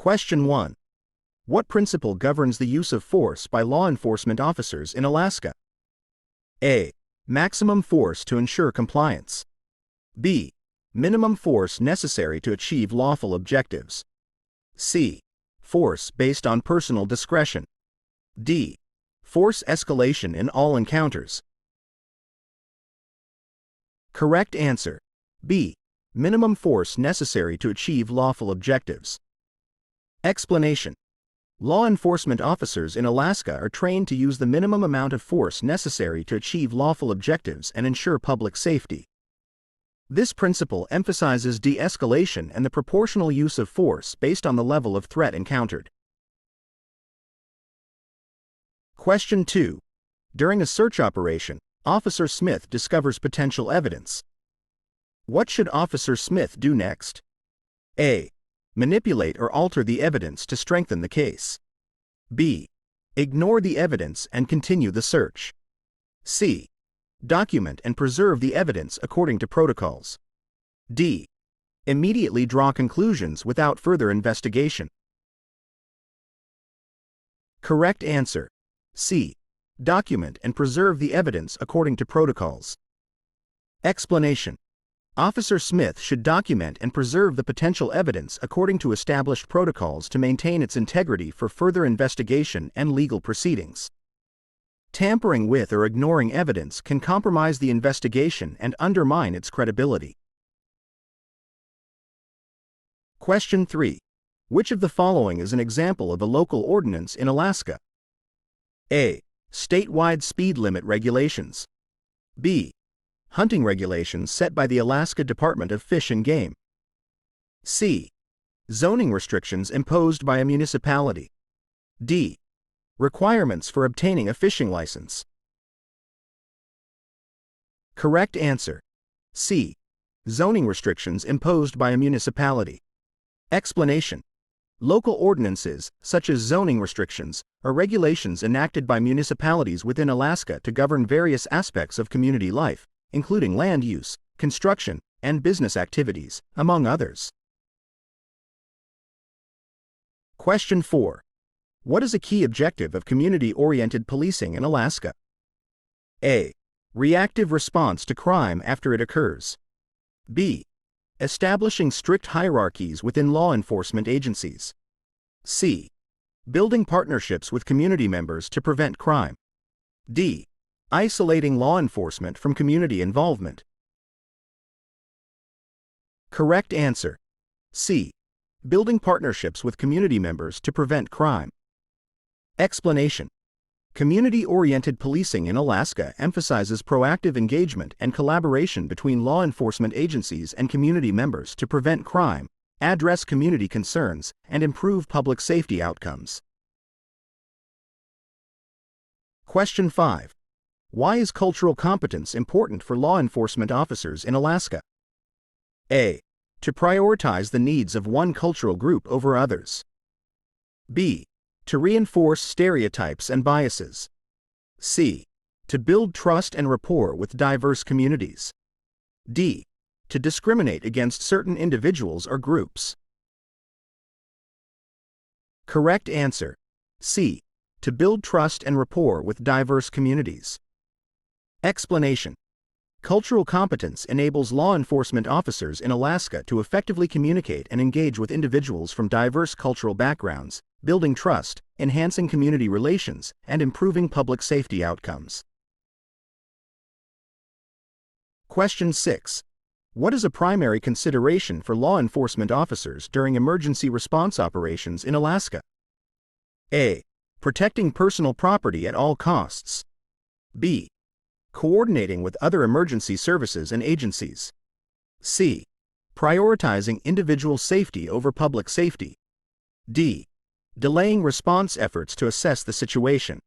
Question 1. What principle governs the use of force by law enforcement officers in Alaska? A. Maximum force to ensure compliance. B. Minimum force necessary to achieve lawful objectives. C. Force based on personal discretion. D. Force escalation in all encounters. Correct answer. B. Minimum force necessary to achieve lawful objectives. Explanation. Law enforcement officers in Alaska are trained to use the minimum amount of force necessary to achieve lawful objectives and ensure public safety. This principle emphasizes de-escalation and the proportional use of force based on the level of threat encountered. Question 2. During a search operation, Officer Smith discovers potential evidence. What should Officer Smith do next? A. Manipulate or alter the evidence to strengthen the case. B. Ignore the evidence and continue the search. C. Document and preserve the evidence according to protocols. D. Immediately draw conclusions without further investigation. Correct answer. C. Document and preserve the evidence according to protocols. Explanation. Officer Smith should document and preserve the potential evidence according to established protocols to maintain its integrity for further investigation and legal proceedings. Tampering with or ignoring evidence can compromise the investigation and undermine its credibility. Question 3. Which of the following is an example of a local ordinance in Alaska? A. Statewide speed limit regulations. B. Hunting regulations set by the Alaska Department of Fish and Game. C. Zoning restrictions imposed by a municipality. D. Requirements for obtaining a fishing license. Correct answer. C. Zoning restrictions imposed by a municipality. Explanation. Local ordinances, such as zoning restrictions, are regulations enacted by municipalities within Alaska to govern various aspects of community life, including land use, construction, and business activities, among others. Question 4. What is a key objective of community-oriented policing in Alaska? A. Reactive response to crime after it occurs. B. Establishing strict hierarchies within law enforcement agencies. C. Building partnerships with community members to prevent crime. D. Isolating law enforcement from community involvement. Correct answer. C. Building partnerships with community members to prevent crime. Explanation. Community-oriented policing in Alaska emphasizes proactive engagement and collaboration between law enforcement agencies and community members to prevent crime, address community concerns, and improve public safety outcomes. Question 5. Why is cultural competence important for law enforcement officers in Alaska? A. To prioritize the needs of one cultural group over others. B. To reinforce stereotypes and biases. C. To build trust and rapport with diverse communities. D. To discriminate against certain individuals or groups. Correct answer. C. To build trust and rapport with diverse communities. Explanation. Cultural competence enables law enforcement officers in Alaska to effectively communicate and engage with individuals from diverse cultural backgrounds, building trust, enhancing community relations, and improving public safety outcomes. Question 6. What is a primary consideration for law enforcement officers during emergency response operations in Alaska? A. Protecting personal property at all costs. B. Coordinating with other emergency services and agencies. C. Prioritizing individual safety over public safety. D. Delaying response efforts to assess the situation.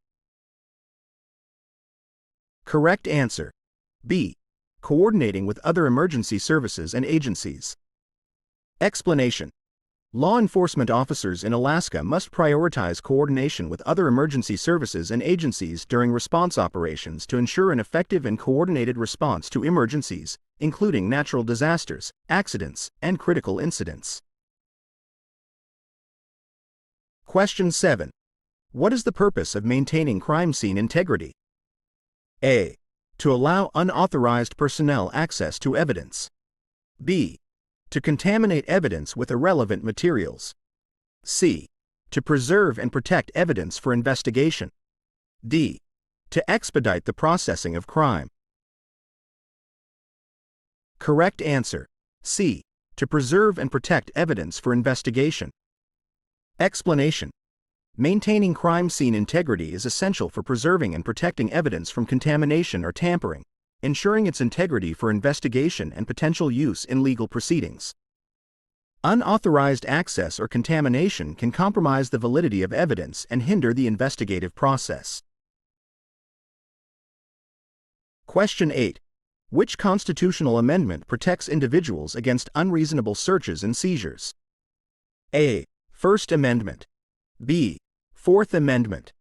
Correct answer. B. Coordinating with other emergency services and agencies. Explanation. Law enforcement officers in Alaska must prioritize coordination with other emergency services and agencies during response operations to ensure an effective and coordinated response to emergencies, including natural disasters, accidents, and critical incidents. Question 7. What is the purpose of maintaining crime scene integrity? A. To allow unauthorized personnel access to evidence. B. To contaminate evidence with irrelevant materials. C. To preserve and protect evidence for investigation. D. To expedite the processing of crime. Correct answer. C. To preserve and protect evidence for investigation. Explanation. Maintaining crime scene integrity is essential for preserving and protecting evidence from contamination or tampering, ensuring its integrity for investigation and potential use in legal proceedings. Unauthorized access or contamination can compromise the validity of evidence and hinder the investigative process. Question 8. Which constitutional amendment protects individuals against unreasonable searches and seizures? A. First Amendment. B. Fourth Amendment.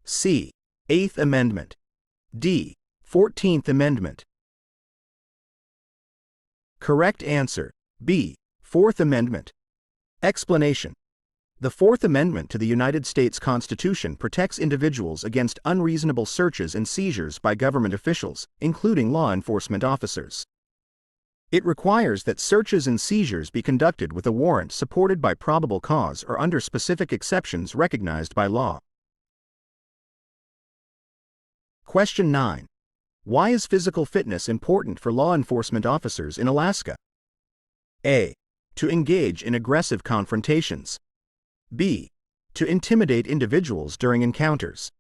C. Eighth Amendment. D. 14th Amendment. Correct answer. B. Fourth Amendment. Explanation. The Fourth Amendment to the United States Constitution protects individuals against unreasonable searches and seizures by government officials, including law enforcement officers. It requires that searches and seizures be conducted with a warrant supported by probable cause or under specific exceptions recognized by law. Question 9. Why is physical fitness important for law enforcement officers in Alaska? A. To engage in aggressive confrontations. B. To intimidate individuals during encounters.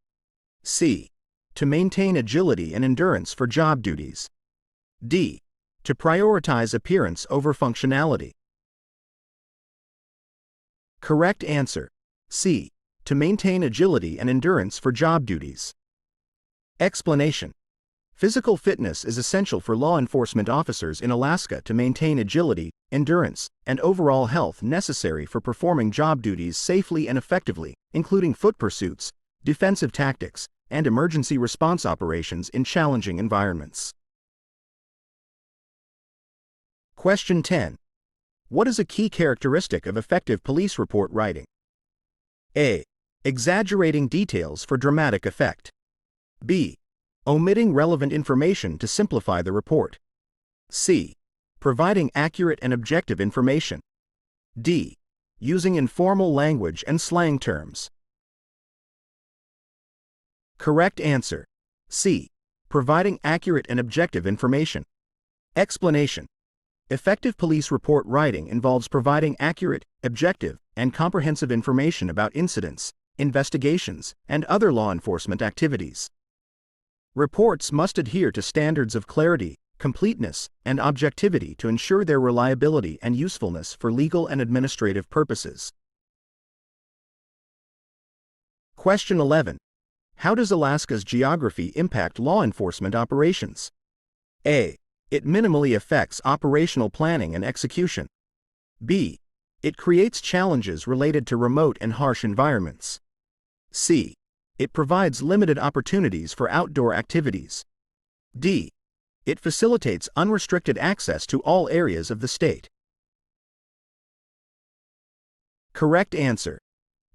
C. To maintain agility and endurance for job duties. D. To prioritize appearance over functionality. Correct answer. C. To maintain agility and endurance for job duties. Explanation. Physical fitness is essential for law enforcement officers in Alaska to maintain agility, endurance, and overall health necessary for performing job duties safely and effectively, including foot pursuits, defensive tactics, and emergency response operations in challenging environments. Question 10. What is a key characteristic of effective police report writing? A. Exaggerating details for dramatic effect. B. Omitting relevant information to simplify the report. C. Providing accurate and objective information. D. Using informal language and slang terms. Correct answer. C. Providing accurate and objective information. Explanation. Effective police report writing involves providing accurate, objective, and comprehensive information about incidents, investigations, and other law enforcement activities. Reports must adhere to standards of clarity, completeness, and objectivity to ensure their reliability and usefulness for legal and administrative purposes. Question 11. How does Alaska's geography impact law enforcement operations? A. It minimally affects operational planning and execution. B. It creates challenges related to remote and harsh environments. C. It provides limited opportunities for outdoor activities. D. It facilitates unrestricted access to all areas of the state. Correct answer.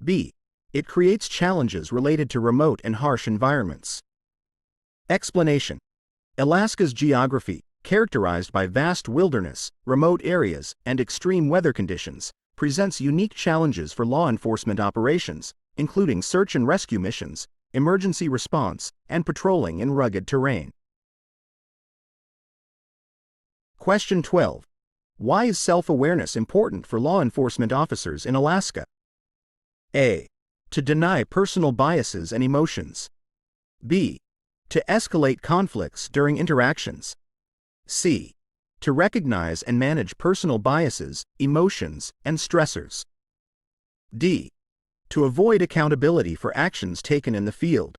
B. It creates challenges related to remote and harsh environments. Explanation. Alaska's geography, characterized by vast wilderness, remote areas, and extreme weather conditions, presents unique challenges for law enforcement operations, including search and rescue missions, emergency response, and patrolling in rugged terrain. Question 12. Why is self-awareness important for law enforcement officers in Alaska? A. To deny personal biases and emotions. B. To escalate conflicts during interactions. C. To recognize and manage personal biases, emotions, and stressors. D. To avoid accountability for actions taken in the field.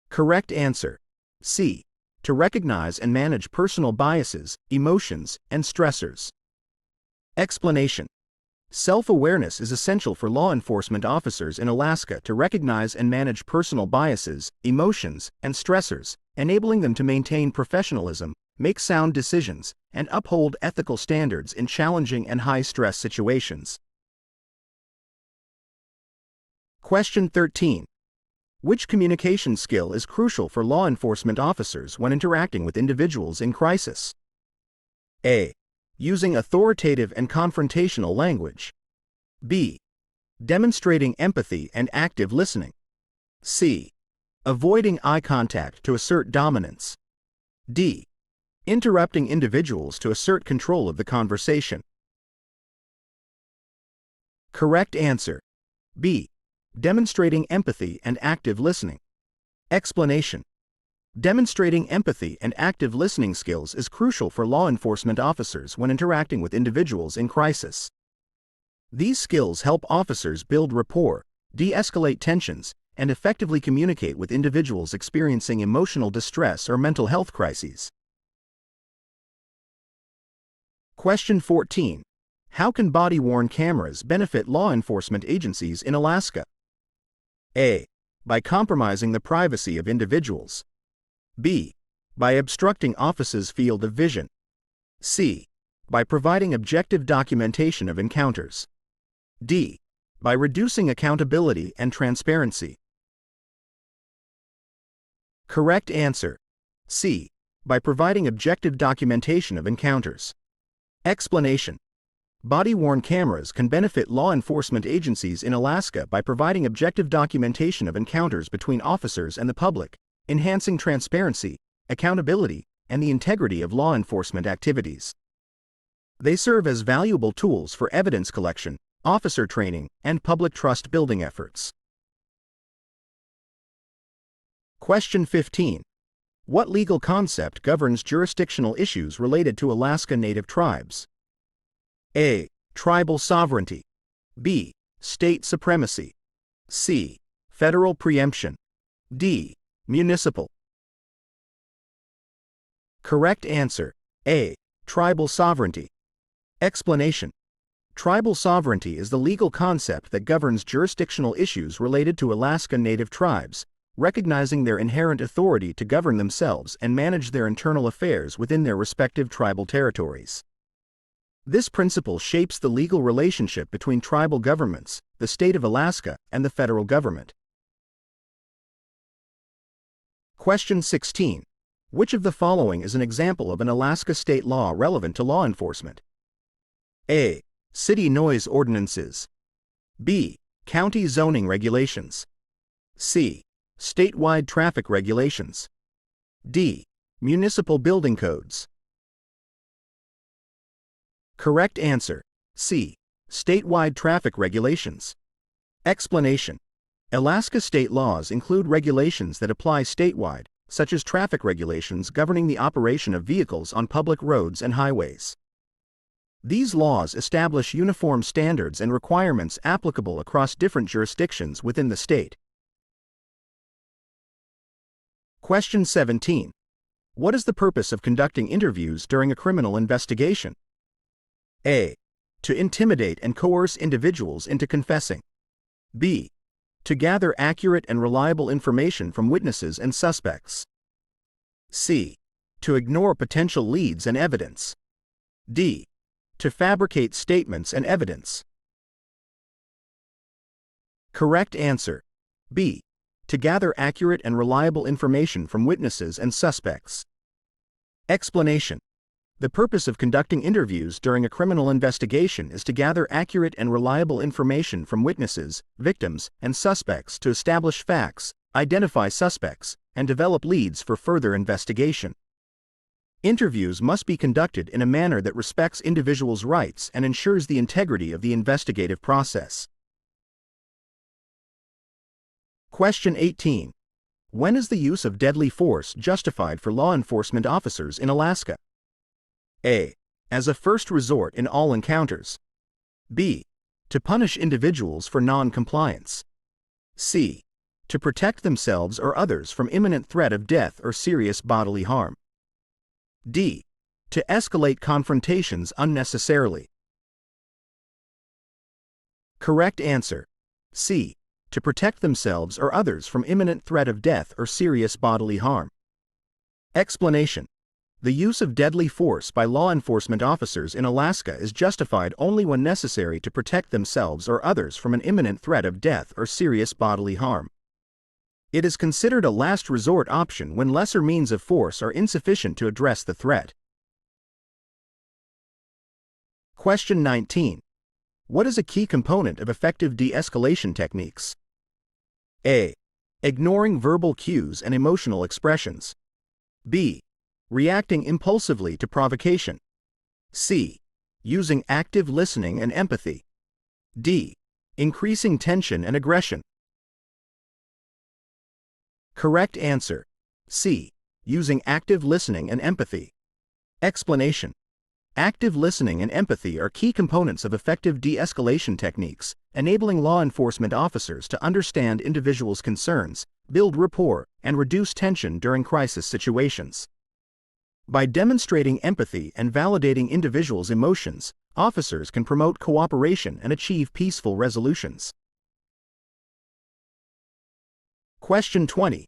Correct answer. C. To recognize and manage personal biases, emotions, and stressors. Explanation. Self-awareness is essential for law enforcement officers in Alaska to recognize and manage personal biases, emotions, and stressors, enabling them to maintain professionalism, make sound decisions, and uphold ethical standards in challenging and high-stress situations. Question 13. Which communication skill is crucial for law enforcement officers when interacting with individuals in crisis? A. Using authoritative and confrontational language. B. Demonstrating empathy and active listening. C. Avoiding eye contact to assert dominance. D. Interrupting individuals to assert control of the conversation. Correct answer. B. Demonstrating empathy and active listening. Explanation. Demonstrating empathy and active listening skills is crucial for law enforcement officers when interacting with individuals in crisis. These skills help officers build rapport, de-escalate tensions, and effectively communicate with individuals experiencing emotional distress or mental health crises. Question 14. How can body-worn cameras benefit law enforcement agencies in Alaska? A. By compromising the privacy of individuals. B. By obstructing officers' field of vision. C. By providing objective documentation of encounters. D. By reducing accountability and transparency. Correct answer. C. By providing objective documentation of encounters. Explanation. Body-worn cameras can benefit law enforcement agencies in Alaska by providing objective documentation of encounters between officers and the public, enhancing transparency, accountability, and the integrity of law enforcement activities. They serve as valuable tools for evidence collection, officer training, and public trust building efforts. Question 15. What legal concept governs jurisdictional issues related to Alaska Native tribes? A. Tribal sovereignty. B. State supremacy. C. Federal preemption. D. Municipal. Correct answer. A. Tribal sovereignty. Explanation. Tribal sovereignty is the legal concept that governs jurisdictional issues related to Alaska Native tribes, recognizing their inherent authority to govern themselves and manage their internal affairs within their respective tribal territories. This principle shapes the legal relationship between tribal governments, the state of Alaska, and the federal government. Question 16. Which of the following is an example of an Alaska state law relevant to law enforcement? A. City noise ordinances. B. County zoning regulations. C. Statewide traffic regulations. D. Municipal building codes. Correct answer. C. Statewide traffic regulations. Explanation. Alaska state laws include regulations that apply statewide, such as traffic regulations governing the operation of vehicles on public roads and highways. These laws establish uniform standards and requirements applicable across different jurisdictions within the state. Question 17. What is the purpose of conducting interviews during a criminal investigation? A. To intimidate and coerce individuals into confessing. B. To gather accurate and reliable information from witnesses and suspects. C. To ignore potential leads and evidence. D. To fabricate statements and evidence. Correct answer. B. To gather accurate and reliable information from witnesses and suspects. Explanation. The purpose of conducting interviews during a criminal investigation is to gather accurate and reliable information from witnesses, victims, and suspects to establish facts, identify suspects, and develop leads for further investigation. Interviews must be conducted in a manner that respects individuals' rights and ensures the integrity of the investigative process. Question 18. When is the use of deadly force justified for law enforcement officers in Alaska? A. As a first resort in all encounters. B. To punish individuals for non-compliance. C. To protect themselves or others from imminent threat of death or serious bodily harm. D. To escalate confrontations unnecessarily. Correct answer. C. To protect themselves or others from imminent threat of death or serious bodily harm. Explanation. The use of deadly force by law enforcement officers in Alaska is justified only when necessary to protect themselves or others from an imminent threat of death or serious bodily harm. It is considered a last resort option when lesser means of force are insufficient to address the threat. Question 19. What is a key component of effective de-escalation techniques? A. Ignoring verbal cues and emotional expressions. B. Reacting impulsively to provocation. C. Using active listening and empathy. D. Increasing tension and aggression. Correct answer. C. Using active listening and empathy. Explanation. Active listening and empathy are key components of effective de-escalation techniques, enabling law enforcement officers to understand individuals' concerns, build rapport, and reduce tension during crisis situations. By demonstrating empathy and validating individuals' emotions, officers can promote cooperation and achieve peaceful resolutions. Question 20.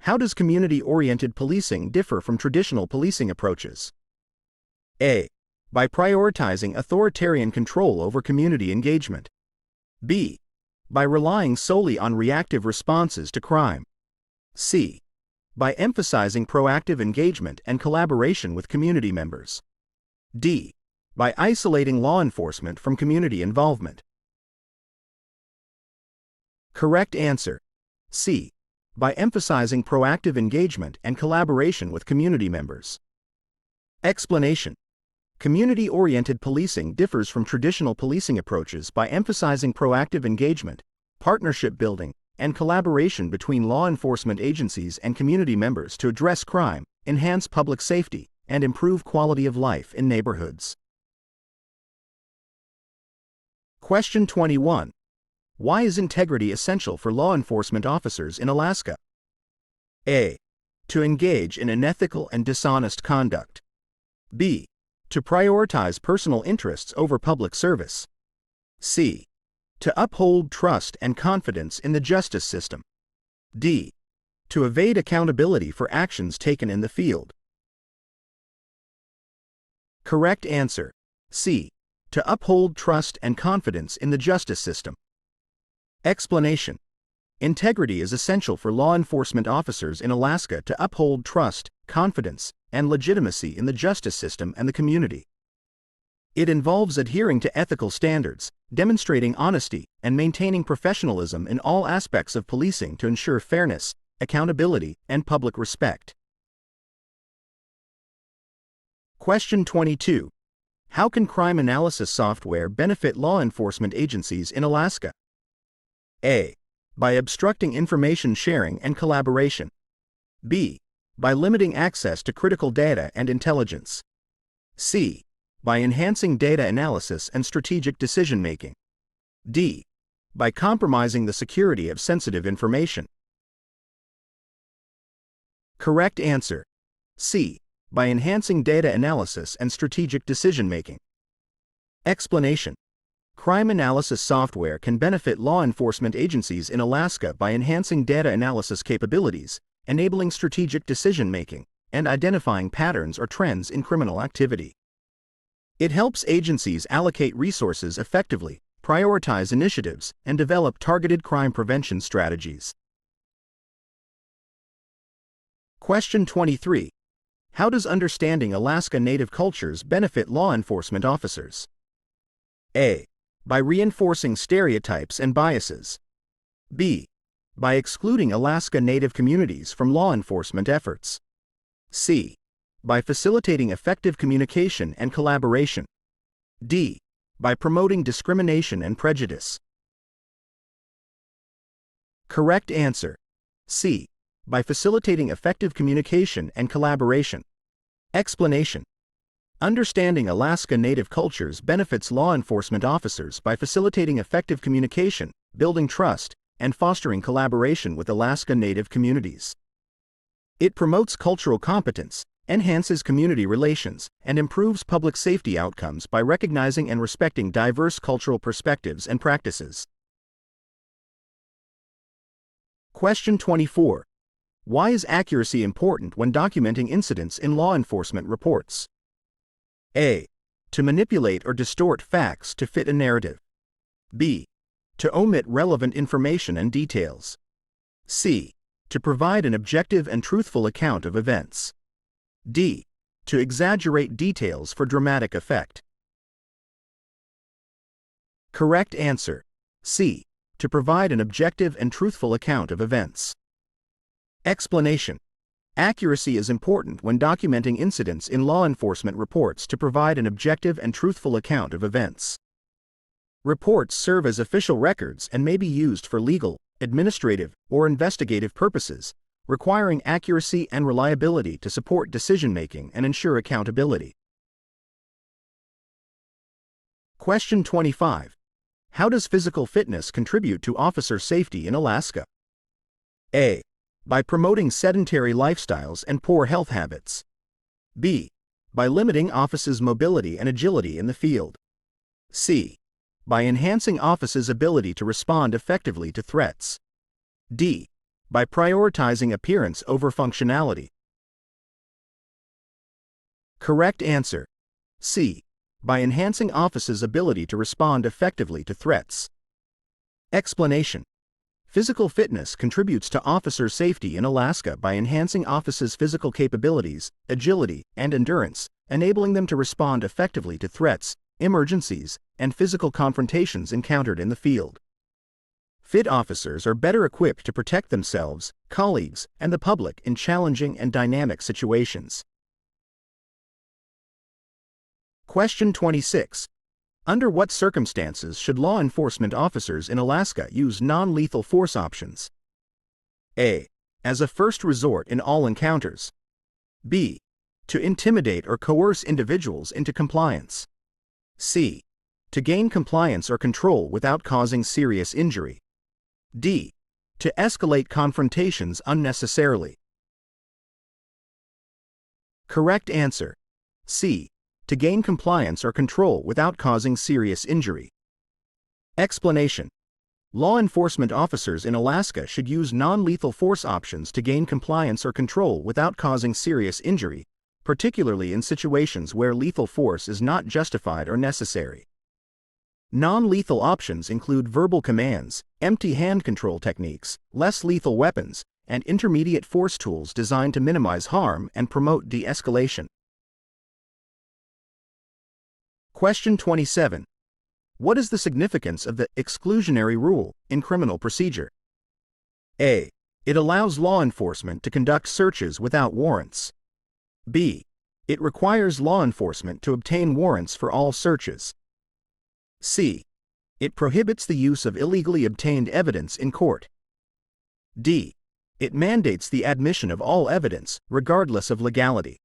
How does community-oriented policing differ from traditional policing approaches? A. By prioritizing authoritarian control over community engagement. B. By relying solely on reactive responses to crime. C. By emphasizing proactive engagement and collaboration with community members. D. By isolating law enforcement from community involvement. Correct answer. C. By emphasizing proactive engagement and collaboration with community members. Explanation. Community-oriented policing differs from traditional policing approaches by emphasizing proactive engagement, partnership building, and collaboration between law enforcement agencies and community members to address crime, enhance public safety, and improve quality of life in neighborhoods. Question 21. Why is integrity essential for law enforcement officers in Alaska? A. To engage in unethical and dishonest conduct. B. To prioritize personal interests over public service. C. To uphold trust and confidence in the justice system. D. To evade accountability for actions taken in the field. Correct answer. C. To uphold trust and confidence in the justice system. Explanation. Integrity is essential for law enforcement officers in Alaska to uphold trust, confidence, and legitimacy in the justice system and the community. It involves adhering to ethical standards, demonstrating honesty, and maintaining professionalism in all aspects of policing to ensure fairness, accountability, and public respect. Question 22. How can crime analysis software benefit law enforcement agencies in Alaska? A. By obstructing information sharing and collaboration. B. By limiting access to critical data and intelligence. C. By enhancing data analysis and strategic decision-making. D. By compromising the security of sensitive information. Correct answer. C. By enhancing data analysis and strategic decision-making. Explanation. Crime analysis software can benefit law enforcement agencies in Alaska by enhancing data analysis capabilities, enabling strategic decision-making, and identifying patterns or trends in criminal activity. It helps agencies allocate resources effectively, prioritize initiatives, and develop targeted crime prevention strategies. Question 23. How does understanding Alaska Native cultures benefit law enforcement officers? A. By reinforcing stereotypes and biases. B. By excluding Alaska Native communities from law enforcement efforts. C. By facilitating effective communication and collaboration. D. By promoting discrimination and prejudice. Correct answer. C. By facilitating effective communication and collaboration. Explanation. Understanding Alaska Native cultures benefits law enforcement officers by facilitating effective communication, building trust, and fostering collaboration with Alaska Native communities. It promotes cultural competence, enhances community relations, and improves public safety outcomes by recognizing and respecting diverse cultural perspectives and practices. Question 24. Why is accuracy important when documenting incidents in law enforcement reports? A. To manipulate or distort facts to fit a narrative. B. To omit relevant information and details. C. To provide an objective and truthful account of events. D. To exaggerate details for dramatic effect. Correct answer: C. To provide an objective and truthful account of events. Explanation: accuracy is important when documenting incidents in law enforcement reports to provide an objective and truthful account of events. Reports serve as official records and may be used for legal, administrative, or investigative purposes, requiring accuracy and reliability to support decision-making and ensure accountability. Question 25. How does physical fitness contribute to officer safety in Alaska? A. By promoting sedentary lifestyles and poor health habits. B. By limiting officers' mobility and agility in the field. C. By enhancing officers' ability to respond effectively to threats. D. By prioritizing appearance over functionality. Correct answer: C. By enhancing officers' ability to respond effectively to threats. Explanation: physical fitness contributes to officer safety in Alaska by enhancing officers' physical capabilities, agility, and endurance, enabling them to respond effectively to threats, emergencies, and physical confrontations encountered in the field. Fit officers are better equipped to protect themselves, colleagues, and the public in challenging and dynamic situations. Question 26. Under what circumstances should law enforcement officers in Alaska use non-lethal force options? A. As a first resort in all encounters. B. To intimidate or coerce individuals into compliance. C. To gain compliance or control without causing serious injury. D. To escalate confrontations unnecessarily. Correct answer: C. To gain compliance or control without causing serious injury. Explanation: law enforcement officers in Alaska should use non-lethal force options to gain compliance or control without causing serious injury, particularly in situations where lethal force is not justified or necessary. Non-lethal options include verbal commands, empty hand control techniques, less lethal weapons, and intermediate force tools designed to minimize harm and promote de-escalation. Question 27. What is the significance of the exclusionary rule in criminal procedure? A. It allows law enforcement to conduct searches without warrants. B. It requires law enforcement to obtain warrants for all searches. C. It prohibits the use of illegally obtained evidence in court. D. It mandates the admission of all evidence, regardless of legality.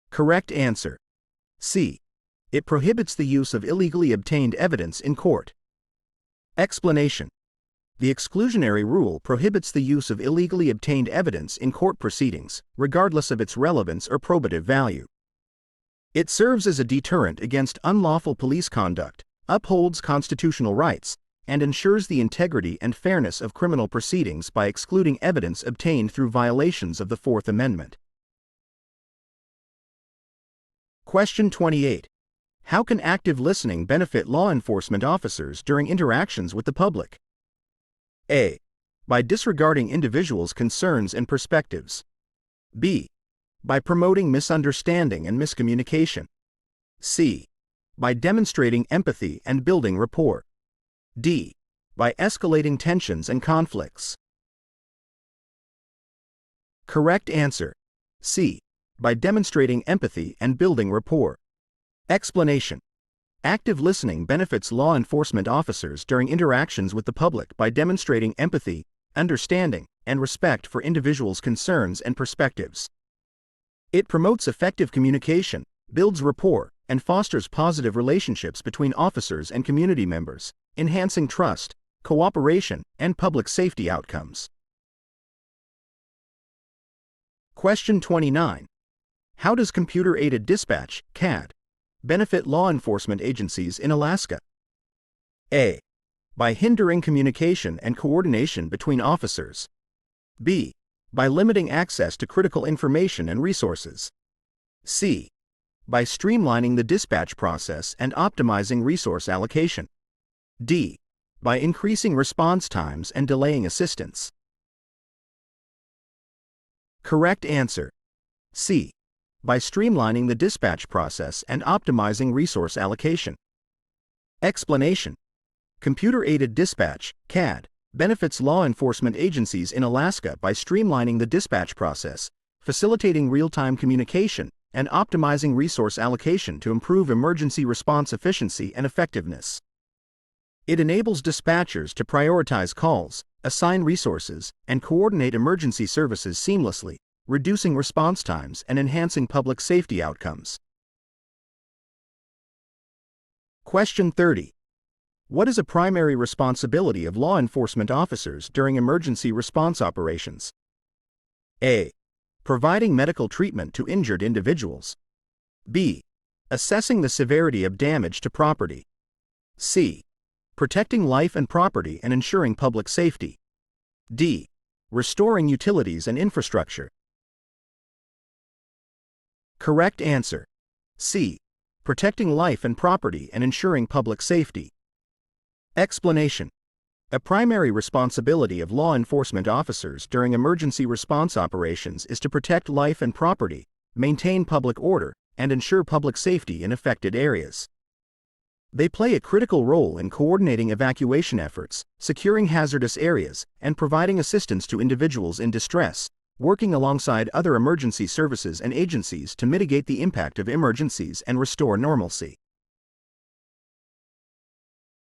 Correct answer: C. It prohibits the use of illegally obtained evidence in court. Explanation: the exclusionary rule prohibits the use of illegally obtained evidence in court proceedings, regardless of its relevance or probative value. It serves as a deterrent against unlawful police conduct, upholds constitutional rights, and ensures the integrity and fairness of criminal proceedings by excluding evidence obtained through violations of the Fourth Amendment. Question 28. How can active listening benefit law enforcement officers during interactions with the public? A. By disregarding individuals' concerns and perspectives. B. By promoting misunderstanding and miscommunication. C. By demonstrating empathy and building rapport. D. By escalating tensions and conflicts. Correct answer: C. By demonstrating empathy and building rapport. Explanation: active listening benefits law enforcement officers during interactions with the public by demonstrating empathy, understanding, and respect for individuals' concerns and perspectives. It promotes effective communication, builds rapport, and fosters positive relationships between officers and community members, enhancing trust, cooperation, and public safety outcomes. Question 29. How does computer-aided dispatch, CAD, benefit law enforcement agencies in Alaska? A. By hindering communication and coordination between officers. B. By limiting access to critical information and resources. C. By streamlining the dispatch process and optimizing resource allocation. D. By increasing response times and delaying assistance. Correct answer. C. By streamlining the dispatch process and optimizing resource allocation. Explanation. Computer-aided dispatch, CAD, benefits law enforcement agencies in Alaska by streamlining the dispatch process, facilitating real-time communication, and optimizing resource allocation to improve emergency response efficiency and effectiveness. It enables dispatchers to prioritize calls, assign resources, and coordinate emergency services seamlessly, reducing response times and enhancing public safety outcomes. Question 30. What is a primary responsibility of law enforcement officers during emergency response operations? A. Providing medical treatment to injured individuals. B. Assessing the severity of damage to property. C. Protecting life and property and ensuring public safety. D. Restoring utilities and infrastructure. Correct answer. C. Protecting life and property and ensuring public safety. Explanation. A primary responsibility of law enforcement officers during emergency response operations is to protect life and property, maintain public order, and ensure public safety in affected areas. They play a critical role in coordinating evacuation efforts, securing hazardous areas, and providing assistance to individuals in distress, working alongside other emergency services and agencies to mitigate the impact of emergencies and restore normalcy.